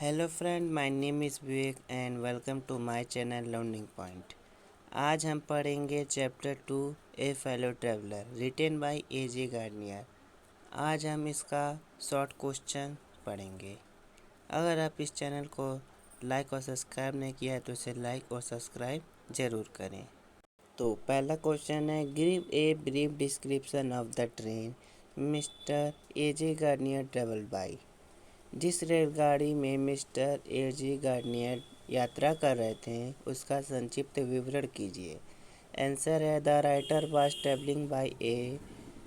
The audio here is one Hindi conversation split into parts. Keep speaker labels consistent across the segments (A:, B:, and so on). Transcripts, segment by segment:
A: Hello friend, my name is Vivek and welcome to my channel learning point. आज हम पढ़ेंगे chapter 2 a fellow traveller written by A J. Garnier. आज हम इसका शॉर्ट क्वेश्चन पढ़ेंगे। अगर आप इस चैनल को लाइक और सब्सक्राइब नहीं किया है तो इसे लाइक और सब्सक्राइब ज़रूर करें। तो पहला क्वेश्चन है, give a brief description of the train Mr A J. Garnier travel by. जिस रेलगाड़ी में मिस्टर ए.जे. गार्नियर यात्रा कर रहे थे उसका संक्षिप्त विवरण कीजिए। आंसर है, the writer was travelling by a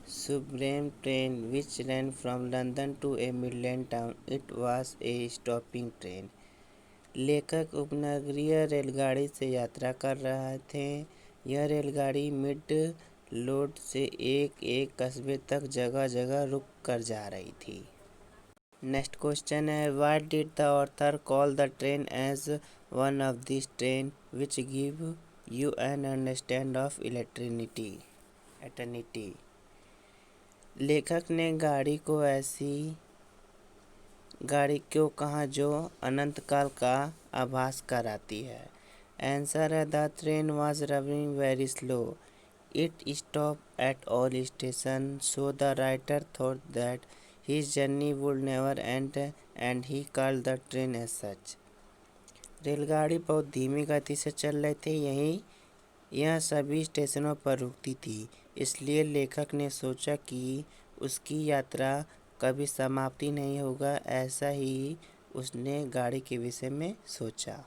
A: suburban train which ran from London to a Midland town. It was a stopping train. लेखक उपनगरीय रेलगाड़ी से यात्रा कर रहे थे। यह रेलगाड़ी मिड लोड से एक एक कस्बे तक जगह जगह रुक कर जा रही थी। नेक्स्ट क्वेश्चन है, what did the author call the train as one of this train which give you an understand of eternity. लेखक ने गाड़ी को ऐसी गाड़ी क्यों कहा जो अनंत काल का आभास कराती है। आंसर है, the train was running very slow. It stop at all station so the writer thought that his journey would never end and he called the train as such। रेलगाड़ी बहुत धीमी गति से चल रही थी, यह सभी स्टेशनों पर रुकती थी, इसलिए लेखक ने सोचा कि उसकी यात्रा कभी समाप्ति नहीं होगा। ऐसा ही उसने गाड़ी के विषय में सोचा।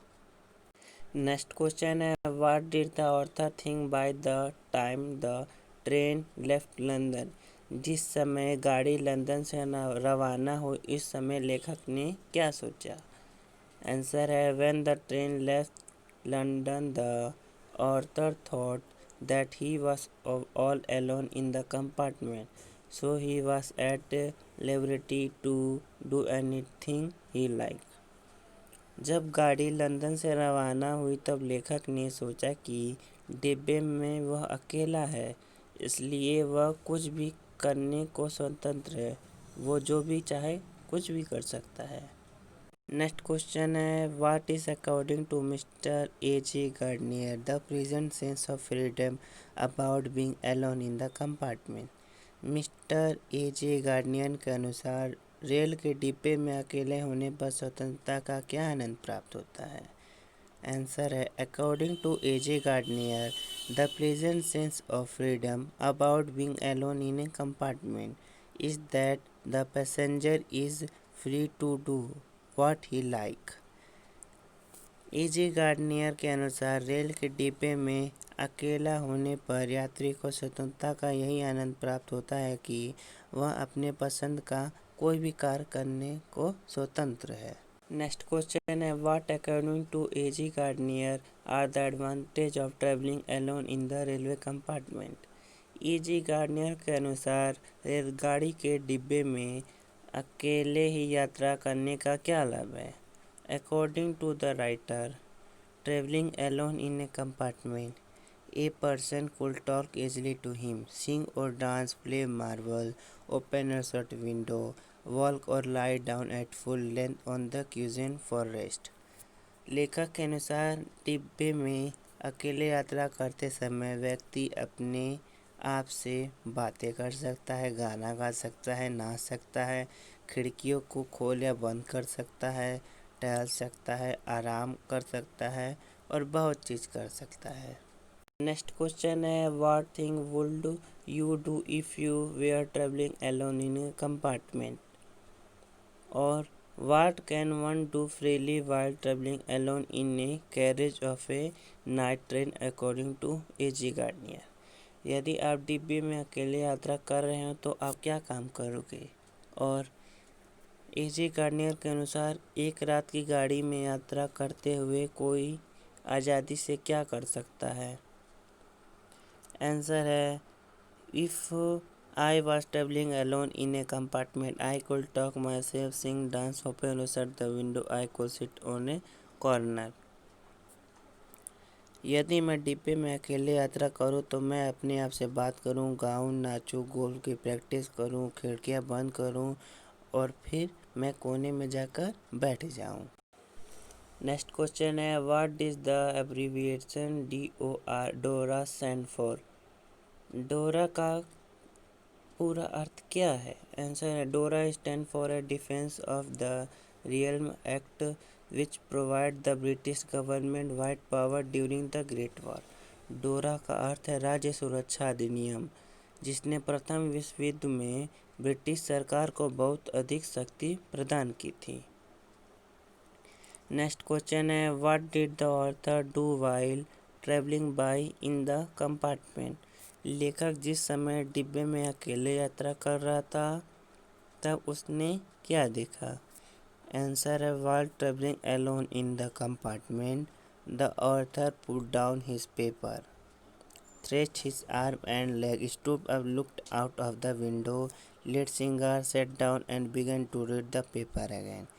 A: नेक्स्ट क्वेश्चन है, what did the author think by the time the train left London. जिस समय गाड़ी लंदन से रवाना हुई इस समय लेखक ने क्या सोचा। आंसर है, when the train left London the author thought that he was all alone in the compartment so he was at liberty to do anything he like. जब गाड़ी लंदन से रवाना हुई तब लेखक ने सोचा कि डिब्बे में वह अकेला है, इसलिए वह कुछ भी करने को स्वतंत्र है। वो जो भी चाहे कुछ भी कर सकता है। नेक्स्ट क्वेश्चन है, what is according to Mr A J. Garnier the present sense of freedom about being alone in the compartment. Mr A J. Garnier के अनुसार रेल के डिब्बे में अकेले होने पर स्वतंत्रता का क्या आनंद प्राप्त होता है। आंसर है, according to AJ. Garnier the present sense of freedom about being alone in a compartment is that the passenger is free to do what he like. A J. Garnier के अनुसार रेल के डिब्बे में अकेला होने पर यात्री को स्वतंत्रता का यही आनंद प्राप्त होता है कि वह अपने पसंद का कोई भी कार्य करने को स्वतंत्र है। नेक्स्ट क्वेश्चन है, what according to AJ. Gardiner are the advantage of travelling alone in the railway compartment. A G. Garnier के अनुसार रेलगाड़ी के डिब्बे में अकेले ही यात्रा करने का क्या लाभ है। According to the writer, travelling alone in a compartment a person could talk easily to him, sing or dance, play marble, open a short window, walk or lie down at full length on the cushion for rest। लेखक के अनुसार डिब्बे में अकेले यात्रा करते समय व्यक्ति अपने आप से बातें कर सकता है, गाना गा सकता है, नाच सकता है, खिड़कियों को खोल या बंद कर सकता है, टहल सकता है, आराम कर सकता है और बहुत चीज़ कर सकता है। नेक्स्ट क्वेश्चन है, what thing would you do if you were travelling alone in a compartment. और what can one do freely while travelling alone in a carriage of a night train according to AJ. Gardiner. यदि आप डिब्बे में अकेले यात्रा कर रहे हो तो आप क्या काम करोगे। और ए.जे. गार्नियर के अनुसार एक रात की गाड़ी में यात्रा करते हुए कोई आज़ादी से क्या कर सकता है। आंसर है, if I was travelling alone in a compartment I could talk myself, sing, dance, open और shut the window, I could sit on a corner. यदि मैं डिब्बे में अकेले यात्रा करूं तो मैं अपने आप से बात करूं, गाऊं, नाचूं, गोल्फ की प्रैक्टिस करूं, खिड़कियां बंद करूं और फिर मैं कोने में जाकर बैठ जाऊं। नेक्स्ट क्वेश्चन है व्हाट इज द एब्रीविएशन डोरा स्टैंड फॉर। डोरा का पूरा अर्थ क्या है? आंसर है डोरा stand for a defence of the realm act which provide the British government wide power during the great war. डोरा का अर्थ है राज्य सुरक्षा अधिनियम, जिसने प्रथम विश्व युद्ध में ब्रिटिश सरकार को बहुत अधिक शक्ति प्रदान की थी। नेक्स्ट क्वेश्चन है what did the author do while travelling bye in the compartment. लेखक जिस समय डिब्बे में अकेले यात्रा कर रहा था तब उसने क्या देखा? आंसर है while travelling alone in the compartment the author put down his paper, stretched his arm and leg, stood up, looked out of the window, let Singar sat down and began to read the paper again.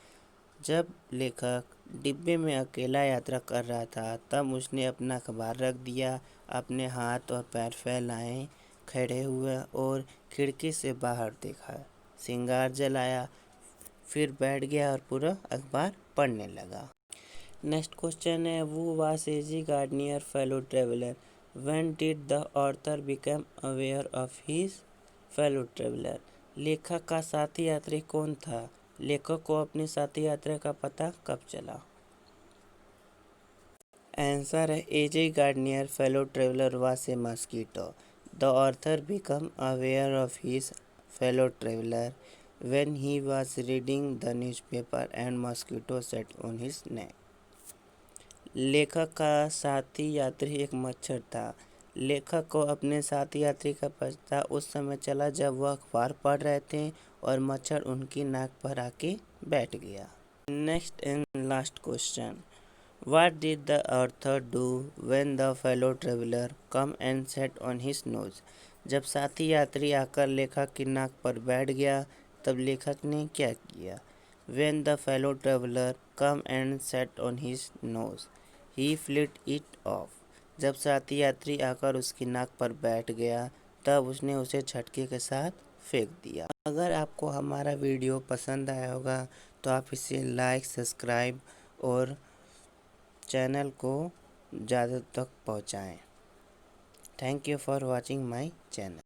A: जब लेखक डिब्बे में अकेला यात्रा कर रहा था तब उसने अपना अखबार रख दिया, अपने हाथ और पैर फैलाए खड़े हुए और खिड़की से बाहर देखा, सिंगार जलाया, फिर बैठ गया और पूरा अखबार पढ़ने लगा। नेक्स्ट क्वेश्चन है who was A G Gardiner fellow traveller. When did the author become aware of his fellow traveller. लेखक का साथी यात्री कौन था? लेखक को अपने साथी यात्री का पता कब चला? आंसर है A G Gardiner fellow traveller was a mosquito. The author become aware of his fellow traveller when he was reading the newspaper and mosquito sat on his neck. लेखक का साथी यात्री एक मच्छर था। लेखक को अपने साथी यात्री का पता उस समय चला जब वह अखबार पढ़ रहे थे और मच्छर उनकी नाक पर आके बैठ गया। Next and last question what did the author do when the fellow traveller come and set on his nose. जब साथी यात्री आकर लेखक की नाक पर बैठ गया तब लेखक ने क्या किया? When the fellow traveler come and sat on his nose, he flipped it off. जब साथी यात्री आकर उसकी नाक पर बैठ गया तब उसने उसे झटके के साथ फेंक दिया। अगर आपको हमारा वीडियो पसंद आया होगा तो आप इसे लाइक, सब्सक्राइब और चैनल को ज़्यादा तक पहुँचाएँ। Thank you for watching my channel.